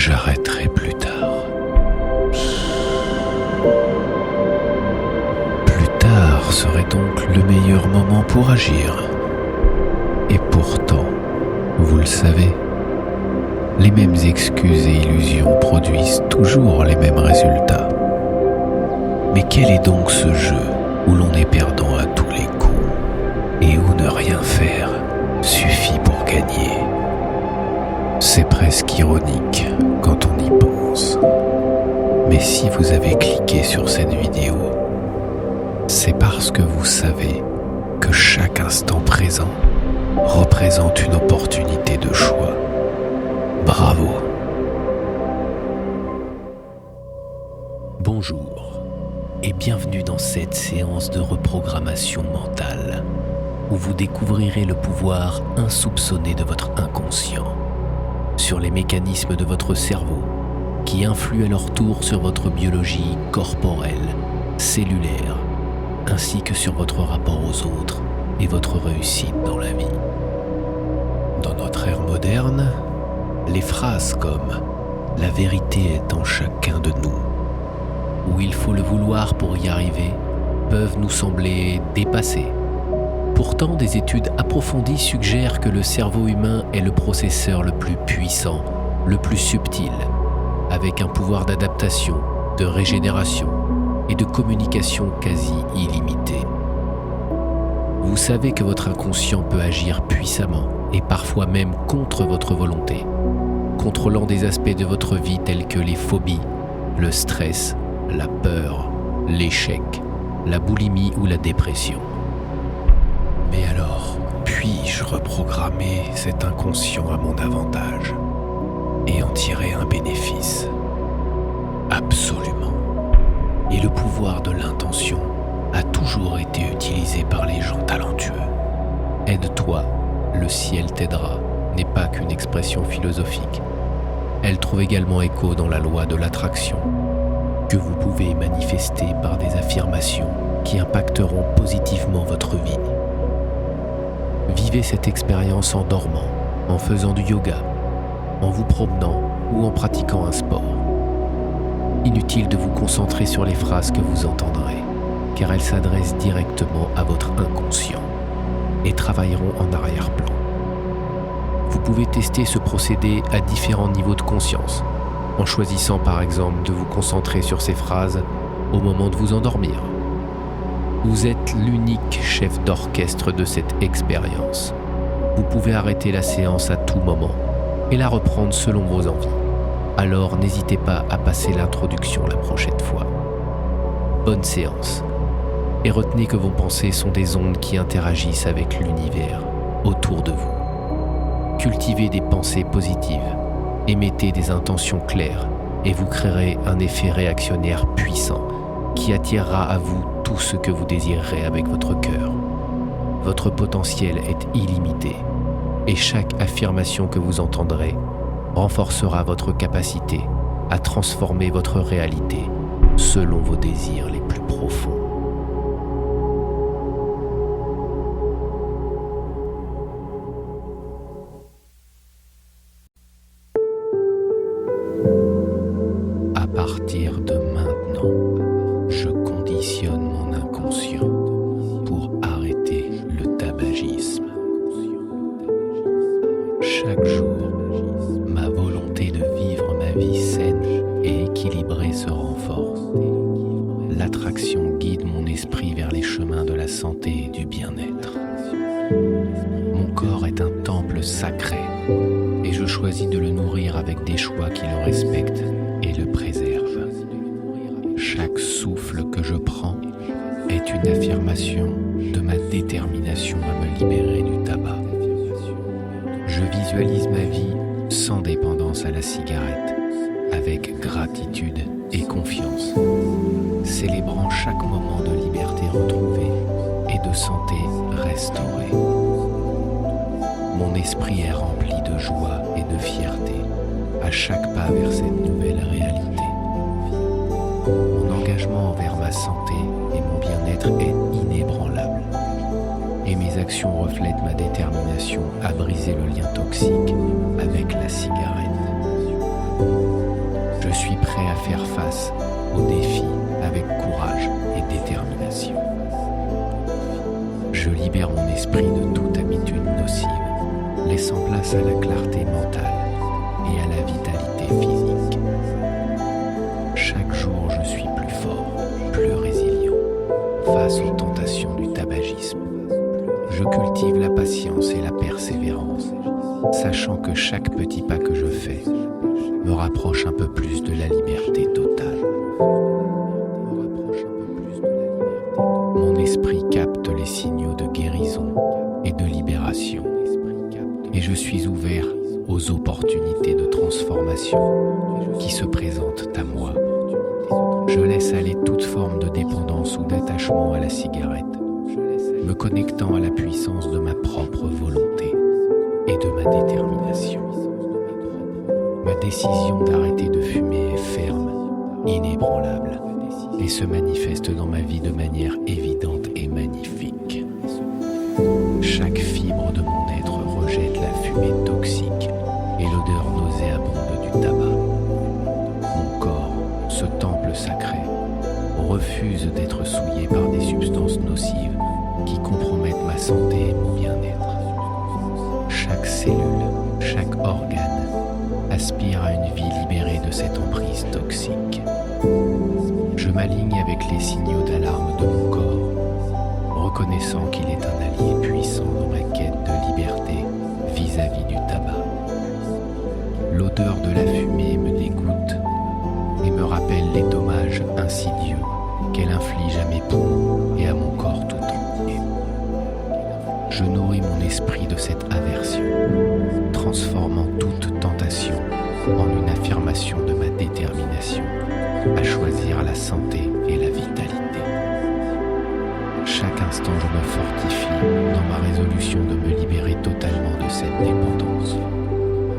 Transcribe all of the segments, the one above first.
j'arrêterai plus tard. Plus tard serait donc le meilleur moment pour agir. Et pourtant, vous le savez, les mêmes excuses et illusions produisent toujours les mêmes résultats. Mais quel est donc ce jeu où l'on est perdant à tous les coups et où ne rien faire suffit pour gagner? C'est presque ironique quand on y pense. Mais si vous avez cliqué sur cette vidéo, c'est parce que vous savez que chaque instant présent représente une opportunité de choix. Bravo. Bonjour et bienvenue dans cette séance de reprogrammation mentale où vous découvrirez le pouvoir insoupçonné de votre inconscient sur les mécanismes de votre cerveau qui influent à leur tour sur votre biologie corporelle, cellulaire, ainsi que sur votre rapport aux autres et votre réussite dans la vie. Dans notre ère moderne, les phrases comme « la vérité est en chacun de nous » ou « il faut le vouloir pour y arriver » peuvent nous sembler dépassées. Pourtant, des études approfondies suggèrent que le cerveau humain est le processeur le plus puissant, le plus subtil, avec un pouvoir d'adaptation, de régénération et de communication quasi illimité. Vous savez que votre inconscient peut agir puissamment et parfois même contre votre volonté, contrôlant des aspects de votre vie tels que les phobies, le stress, la peur, l'échec, la boulimie ou la dépression. Mais alors, puis-je reprogrammer cet inconscient à mon avantage et en tirer un bénéfice? Absolument. Et le pouvoir de l'intention a toujours été utilisé par les gens talentueux. Aide-toi, le ciel t'aidera n'est pas qu'une expression philosophique. Elle trouve également écho dans la loi de l'attraction, que vous pouvez manifester par des affirmations qui impacteront positivement votre vie. Vivez cette expérience en dormant, en faisant du yoga, en vous promenant ou en pratiquant un sport. Inutile de vous concentrer sur les phrases que vous entendrez, car elles s'adressent directement à votre inconscient et travailleront en arrière-plan. Vous pouvez tester ce procédé à différents niveaux de conscience, en choisissant par exemple de vous concentrer sur ces phrases au moment de vous endormir. Vous êtes l'unique chef d'orchestre de cette expérience. Vous pouvez arrêter la séance à tout moment et la reprendre selon vos envies. Alors n'hésitez pas à passer l'introduction la prochaine fois. Bonne séance. Et retenez que vos pensées sont des ondes qui interagissent avec l'univers autour de vous. Cultivez des pensées positives, émettez des intentions claires et vous créerez un effet réactionnaire puissant qui attirera à vous tout ce que vous désirerez avec votre cœur. Votre potentiel est illimité et chaque affirmation que vous entendrez renforcera votre capacité à transformer votre réalité selon vos désirs les plus profonds. À partir de maintenant, je conditionne mon inconscient pour arrêter le tabagisme. Chaque jour, ma volonté de vivre ma vie saine et équilibrée se renforce. L'attraction guide mon esprit vers les chemins de la santé et du bien-être. Mon corps est un temple sacré et je choisis de le nourrir avec des choix qui le respectent et le préservent. Chaque souffle que je prends est une affirmation de ma détermination à me libérer du tabac. Je visualise ma vie sans dépendance à la cigarette, avec gratitude et confiance, célébrant chaque moment de liberté retrouvée et de santé restaurée. Mon esprit est rempli de joie et de fierté à chaque pas vers cette nouvelle réalité. Mon engagement envers ma santé et mon bien-être est inébranlable. Et mes actions reflètent ma détermination à briser le lien toxique avec la cigarette. faire face aux défis avec courage et détermination. Je libère mon esprit de toute habitude nocive, laissant place à la clarté mentale et à la vitalité physique. Chaque jour, je suis plus fort, plus résilient face aux tentations du tabagisme. Je cultive la patience et la persévérance, sachant que chaque petit pas que je fais me rapproche un peu plus de la liberté totale. Mon esprit capte les signaux de guérison et de libération, et je suis ouvert aux opportunités de transformation qui se présentent à moi. Je laisse aller toute forme de dépendance ou d'attachement à la cigarette, me connectant à la puissance de ma propre volonté et de ma détermination. Ma décision d'arrêter de fumer est ferme, inébranlable, et se manifeste dans ma vie de manière évidente et magnifique. Chaque fibre de mon être rejette la fumée toxique et l'odeur nauséabonde du tabac. Mon corps, ce temple sacré, refuse d'être souillé par des substances nocives qui compromettent ma santé et mon bien-être. Chaque cellule, chaque organe aspire à une vie libérée de cette emprise toxique. Je m'aligne avec les signaux d'alarme de mon corps, reconnaissant qu'il est un allié puissant dans ma quête de liberté vis-à-vis du tabac. L'odeur de la fumée me dégoûte et me rappelle les dommages insidieux qu'elle inflige à mes poumons et à mon corps tout entier. Je nourris mon esprit de cette aversion, transformant toute tentation en une affirmation de ma détermination à choisir la santé et la vitalité. Chaque instant, je me fortifie dans ma résolution de me libérer totalement de cette dépendance,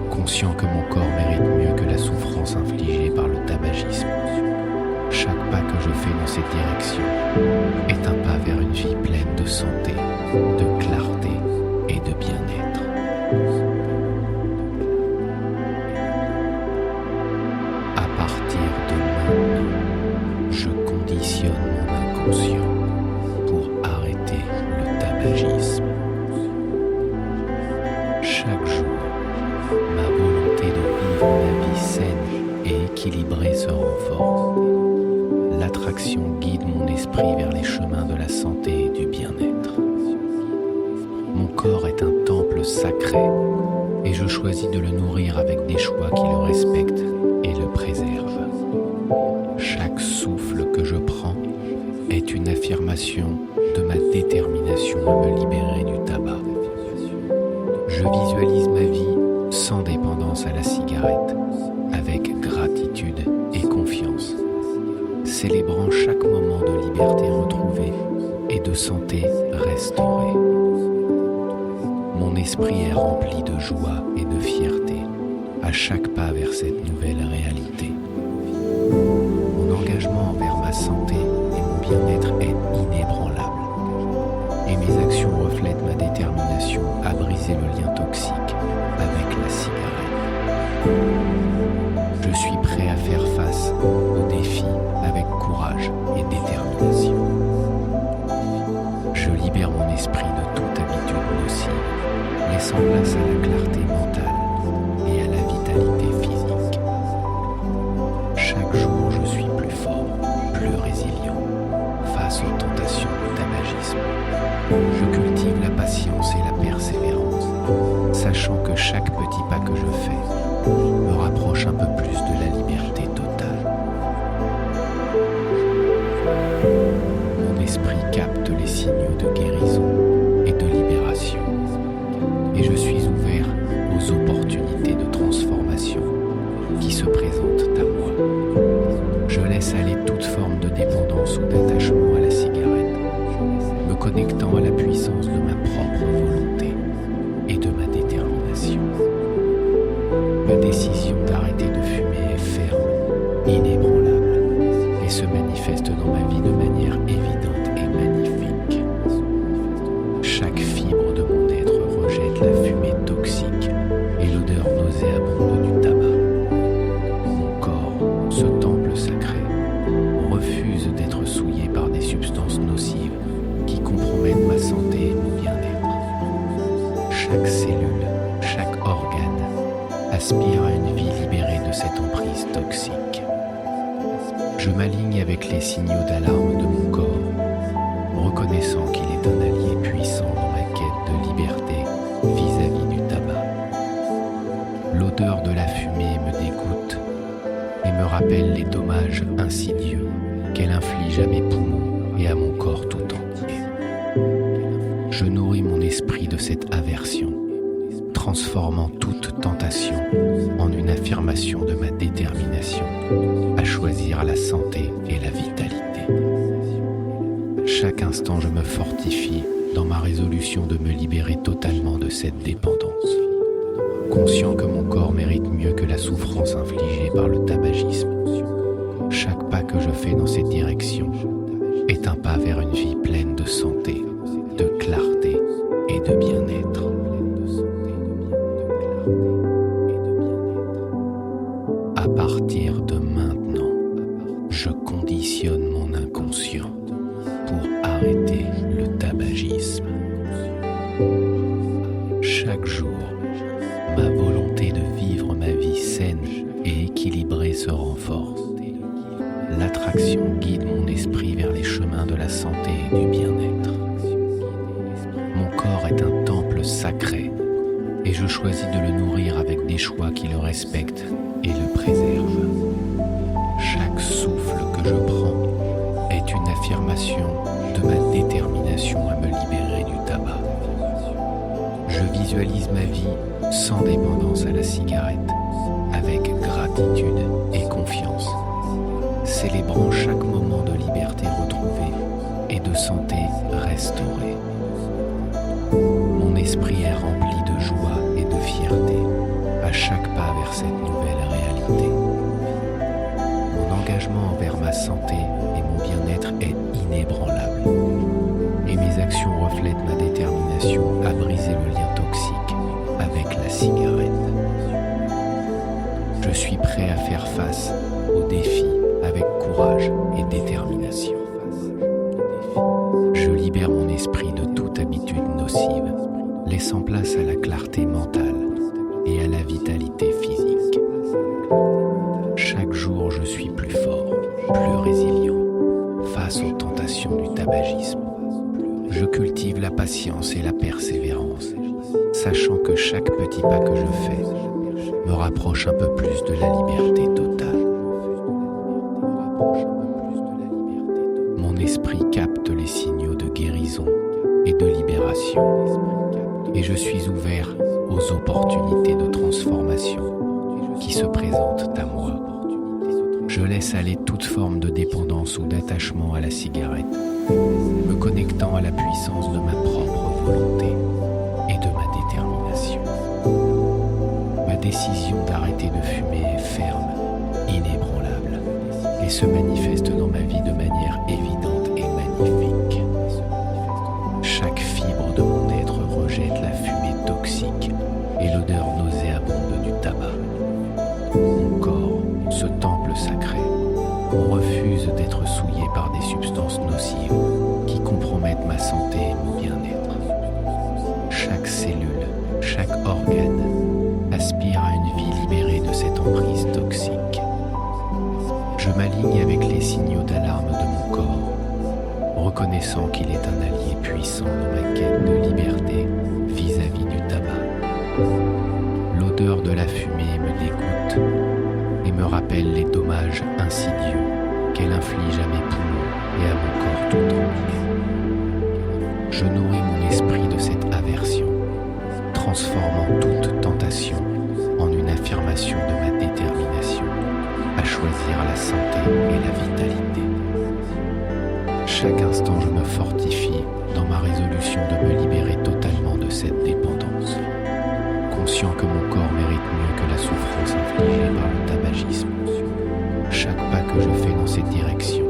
conscient que mon corps mérite mieux que la souffrance infligée par le tabagisme. Chaque pas que je fais dans cette direction est un pas vers une vie pleine de santé, de clarté et de bien-être. À partir de maintenant, je conditionne mon inconscient pour arrêter le tabagisme. Chaque jour, ma volonté de vivre ma vie saine et équilibrée se renforce. L'attraction guide mon esprit vers les chemins de la santé et du bien-être. Mon corps est un temple sacré et je choisis de le nourrir avec des choix qui le respectent et le préservent. Chaque souffle que je prends est une affirmation de ma détermination à me libérer du tabac. Je visualise ma vie sans dépendance à la cigarette, avec gratitude et confiance, célébrant chaque moment de liberté retrouvée et de santé restaurée. Mon esprit est rempli de joie et de fierté à chaque pas vers cette nouvelle réalité. Mon engagement envers ma santé et mon bien-être est inébranlable, et mes actions reflètent ma détermination à briser le lien toxique avec la cigarette. Je suis prêt à faire face aux défis avec courage et détermination. Je libère mon esprit de toute habitude nocive, laissant place à la clarté mentale et à la vitalité physique. Chaque jour, je suis plus fort, plus résilient face aux tentations du tabagisme. Je cultive la patience et la persévérance, sachant que chaque petit pas que je fais me rapproche un peu plus de la liberté totale. Mon esprit capte les signaux de guérison et de libération, et je suis ouvert aux opportunités de transformation qui se présentent à moi. Je laisse aller toute forme de dépendance ou d'attachement à la cigarette, me connectant à la puissance de ma propre volonté et de ma détermination. Ma décision d'arrêter de fumer est ferme, inébranlable, et se manifeste dans ma vie de manière évidente et magnifique. Chaque fibre de mon être rejette la fumée toxique et l'odeur nauséabonde du tabac. Mon corps, ce temple aspire à une vie libérée de cette emprise toxique. Je m'aligne avec les signaux d'alarme de mon corps, reconnaissant qu'il est un allié puissant dans ma quête de liberté vis-à-vis du tabac. L'odeur de la fumée me dégoûte et me rappelle les dommages insidieux qu'elle inflige à mes poumons et à mon corps tout entier. Je nourris mon esprit de cette aversion, transformant toute tentation en une affirmation de ma détermination à choisir la santé et la vitalité. Chaque instant, je me fortifie dans ma résolution de me libérer totalement de cette dépendance, conscient que mon corps mérite mieux que la souffrance infligée par le tabagisme. Chaque pas que je fais dans cette direction est un pas vers une vie pleine de santé, de clarté et de bien-être. À partir de maintenant, je conditionne mon inconscient pour arrêter le tabagisme. Chaque jour, ma volonté de vivre ma vie saine et équilibrée se renforce. L'attraction guide mon esprit vers les chemins de la santé et du bien-être. Mon corps est un temple sacré et je choisis de le nourrir avec des choix qui le respectent et le préservent. Chaque souffle que je prends est une affirmation de ma détermination à me libérer du tabac. Je visualise ma vie sans dépendance à la cigarette, avec gratitude et confiance, célébrant chaque moment de liberté retrouvée et de santé restaurée. Mon esprit est rempli de joie et de fierté à chaque pas vers cette nouvelle réalité. Mon engagement envers ma santé et mon bien-être est inébranlable, et mes actions reflètent ma détermination à briser le lien toxique avec la cigarette. Je suis prêt à faire face aux défis avec courage et détermination. Je libère mon esprit de toute habitude nocive, laissant place à la clarté mentale et à la vitalité physique. Chaque jour, je suis plus fort, plus résilient face aux tentations du tabagisme. Je cultive la patience et la persévérance, sachant que chaque petit pas que je fais me rapproche un peu plus de la liberté totale. Mon esprit capte les signaux de guérison et de libération, et je suis ouvert aux opportunités de transformation qui se présentent à moi. Je laisse aller toute forme de dépendance ou d'attachement à la cigarette, me connectant à la puissance de ma propre volonté et de ma détermination. Ma décision d'arrêter de fumer est ferme, inébranlable, et se manifeste dans ma vie de manière évidente et magnifique. Chaque fibre de mon être rejette la fumée toxique et l'odeur nauséabonde du tabac. Mon corps, ce temple sacré, refuse d'être souillé par des substances nocives qui compromettent ma santé et mon bien-être. Chaque cellule, chaque organe aspire à une vie libérée de cette emprise toxique. Je m'aligne avec les signaux d'alarme de mon corps, reconnaissant qu'il est un allié puissant dans ma quête de liberté vis-à-vis du tabac. L'odeur de la fumée me dégoûte et me rappelle les dommages insidieux qu'elle inflige à mes poumons et à mon corps tout entier. Je nourris mon esprit de cette aversion, transformant toute tentation en une affirmation de ma détermination à choisir la santé et la vitalité. Chaque instant, je me fortifie dans ma résolution de me libérer totalement de cette dépendance, conscient que mon corps mérite mieux que la souffrance infligée par le tabagisme. Chaque pas que je fais dans cette direction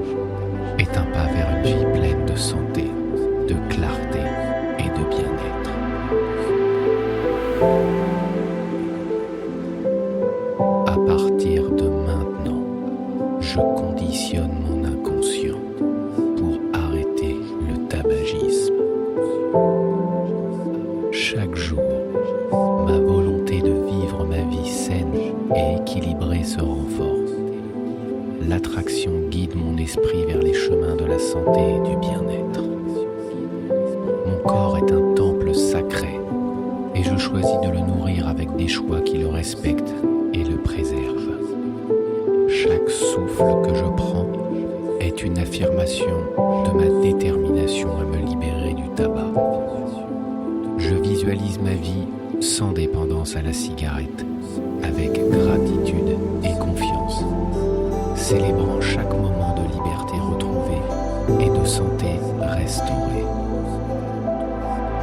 est un pas vers une vie pleine de santé, de clarté et de bien-être. À partir de maintenant, je conditionne mon inconscient pour arrêter le tabagisme. Chaque jour, ma volonté de et équilibré se renforce. L'attraction guide mon esprit vers les chemins de la santé et du bien-être. Mon corps est un temple sacré et je choisis de le nourrir avec des choix qui le respectent et le préservent. Chaque souffle que je prends est une affirmation de ma détermination à me libérer du tabac. Je visualise ma vie sans dépendance à la cigarette, avec gratitude et confiance, célébrant chaque moment de liberté retrouvée et de santé restaurée.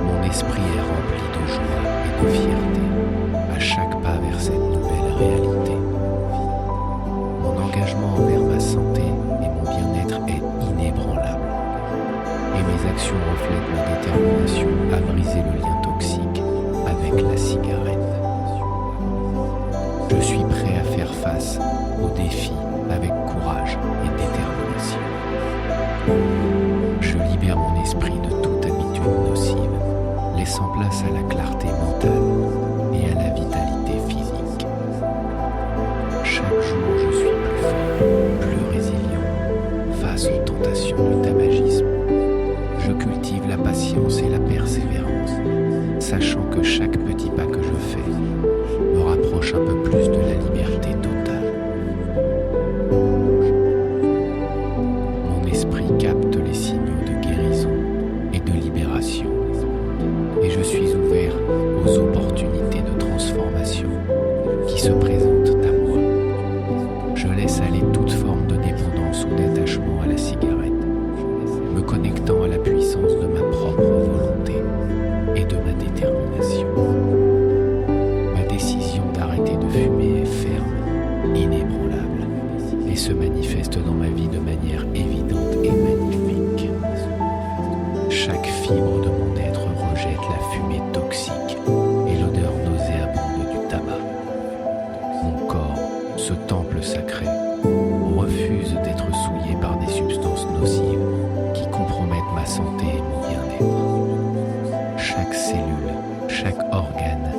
Mon esprit est rempli de joie et de fierté à chaque pas vers cette nouvelle réalité. Mon engagement envers ma santé et mon bien-être est inébranlable, et mes actions reflètent ma détermination à briser le lien toxique avec la cigarette. Je suis prêt à faire face aux défis avec courage et détermination. Je libère mon esprit de toute habitude nocive, laissant place à la clarté mentale et à la vitalité physique. Chaque jour, je suis plus fort, plus résilient face aux tentations du tabagisme. Je cultive la patience et la persévérance, sachant que chaque petit pas que je fais me rapproche un peu plus de la liberté totale. Mon esprit capte les signaux de guérison et de libération, et je suis ouvert aux opportunités de transformation qui se présentent à moi. Je laisse aller toute forme de dépendance ou d'attachement à la cigarette, me connectant à la puissance de ma propre volonté et de ma détermination. Ma décision d'arrêter de fumer est ferme, inébranlable, et se manifeste dans ma vie de manière évidente et magnifique. Chaque fibre de mon être rejette la fumée toxique et l'odeur nauséabonde du tabac. Mon corps, ce temple sacré, refuse d'être souillé par des substances nocives qui compromettent ma santé et mon bien-être. Chaque cellule, chaque organe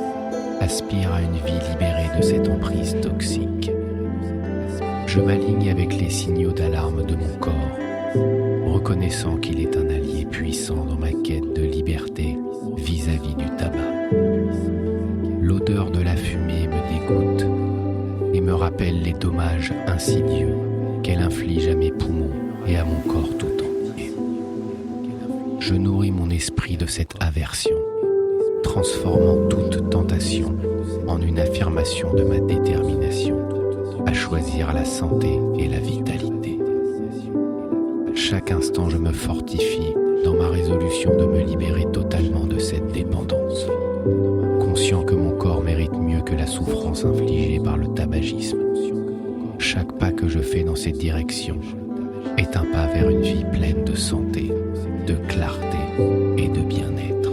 aspire à une vie libérée de cette emprise toxique. Je m'aligne avec les signaux d'alarme de mon corps, reconnaissant qu'il est un allié puissant dans ma quête de liberté vis-à-vis du tabac. L'odeur de la fumée me dégoûte et me rappelle les dommages insidieux qu'elle inflige à mes poumons et à mon corps tout entier. Je nourris mon esprit de cette aversion, transformant toute tentation en une affirmation de ma détermination à choisir la santé et la vitalité. Chaque instant, je me fortifie dans ma résolution de me libérer totalement de cette dépendance, conscient que mon corps mérite mieux que la souffrance infligée par le tabagisme. Chaque pas que je fais dans cette direction est un pas vers une vie pleine de santé, de clarté et de bien-être.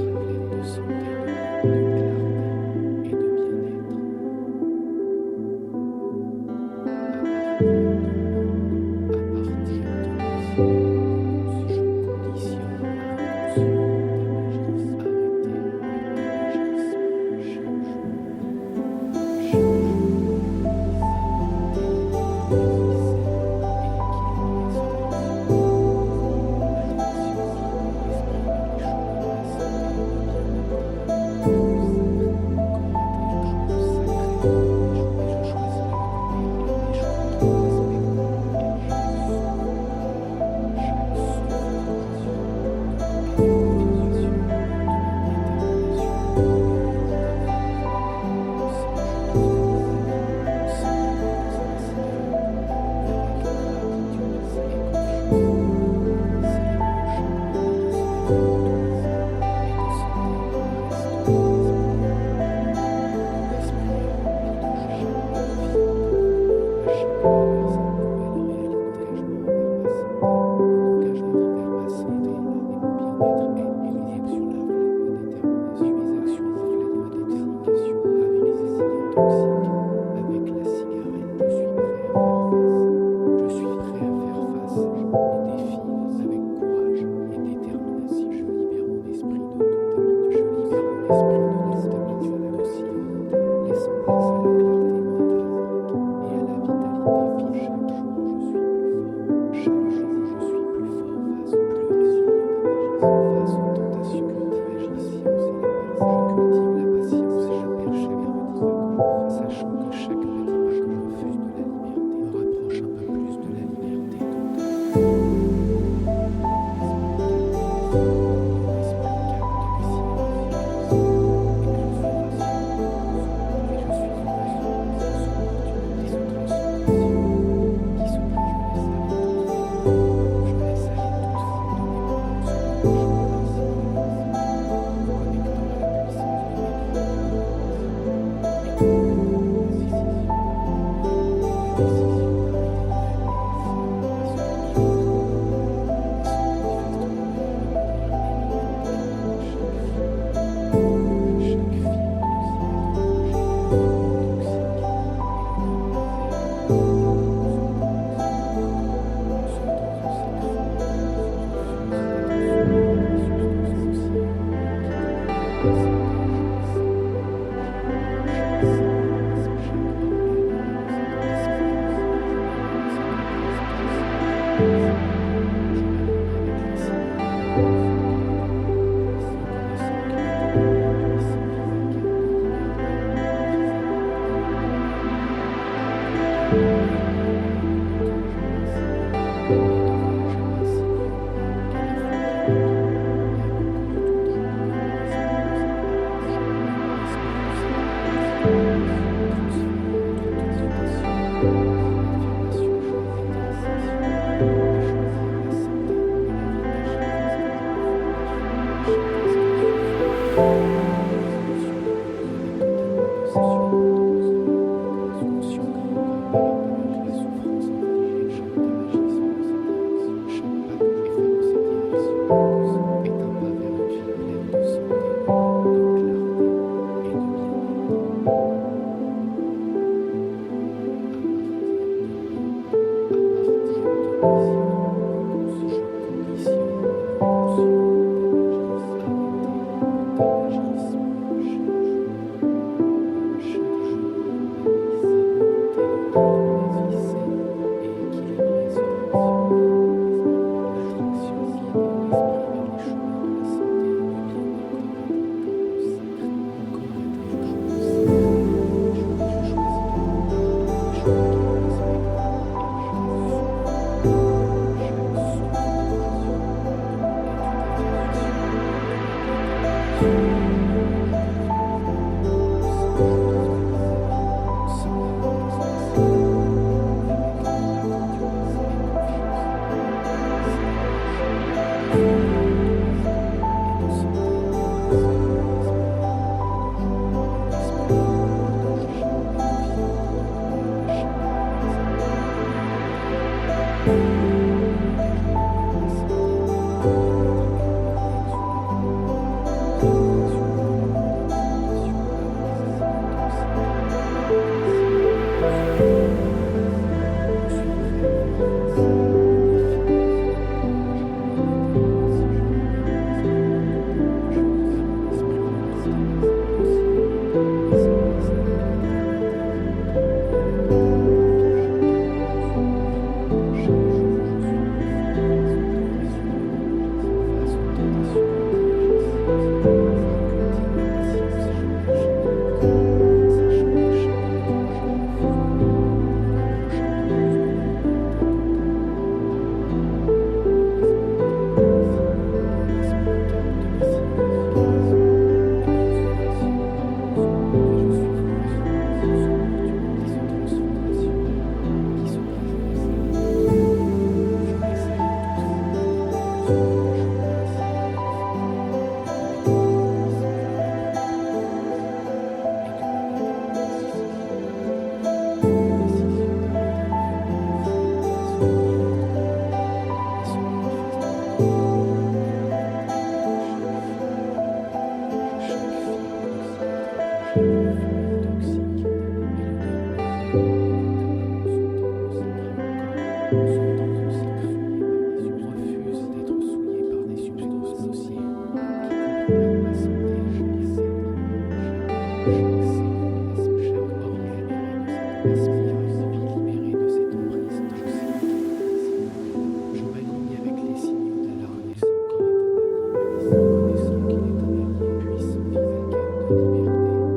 Reconnaissant qu'il est un allié puissant vis-à-vis du pouvoir de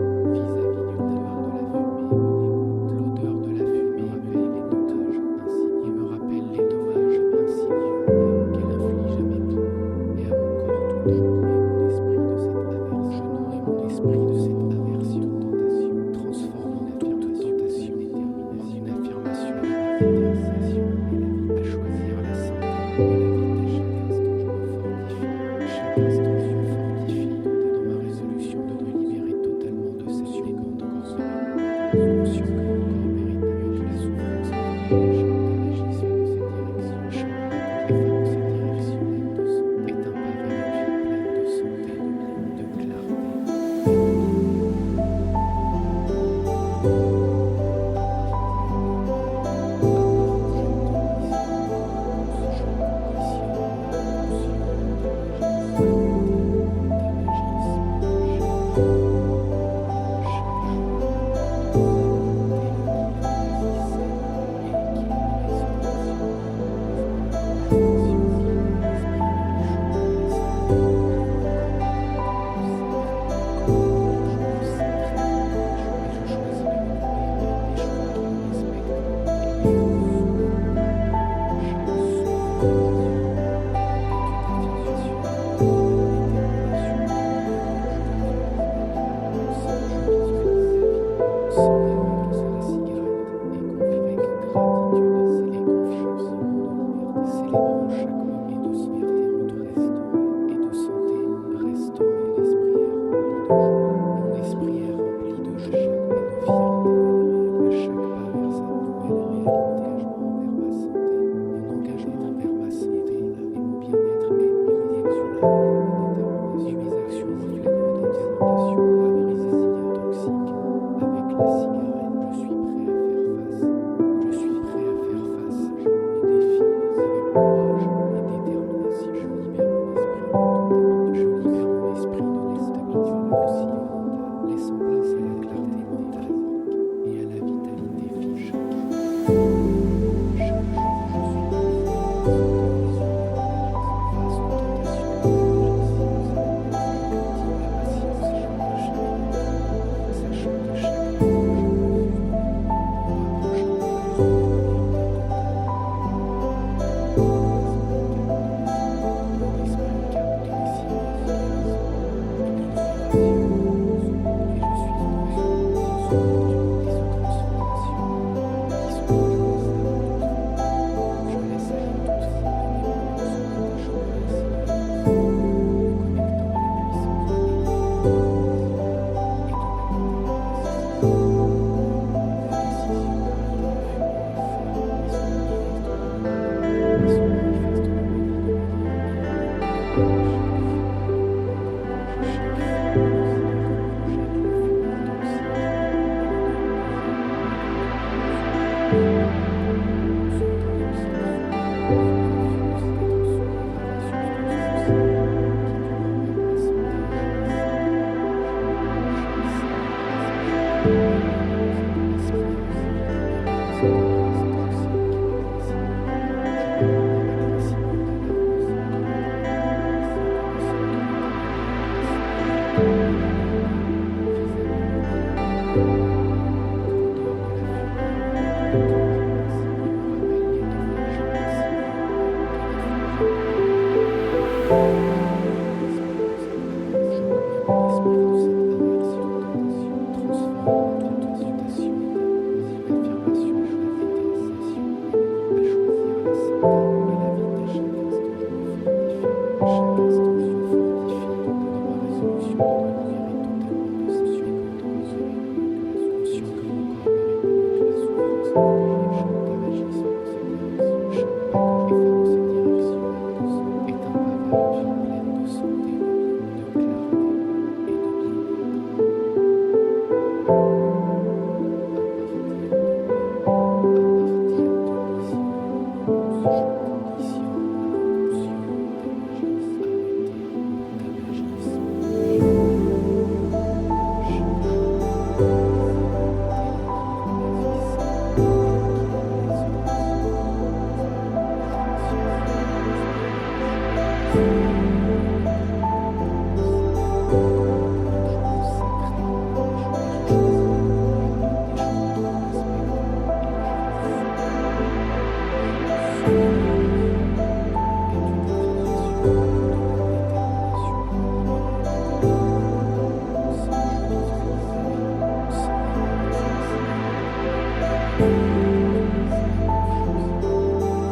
la fumée menée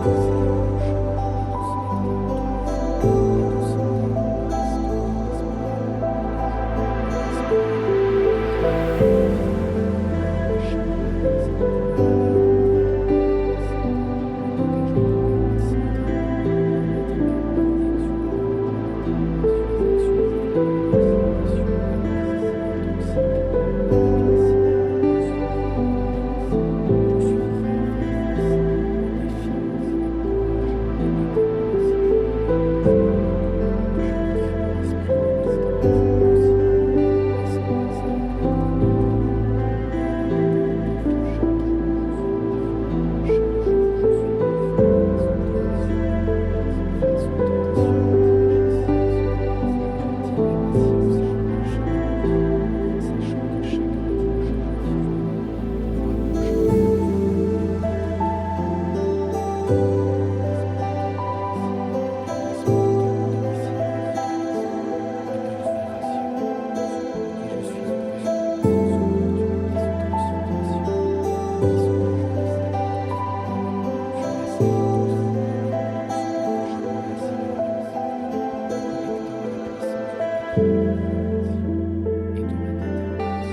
Et de ma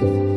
détermination.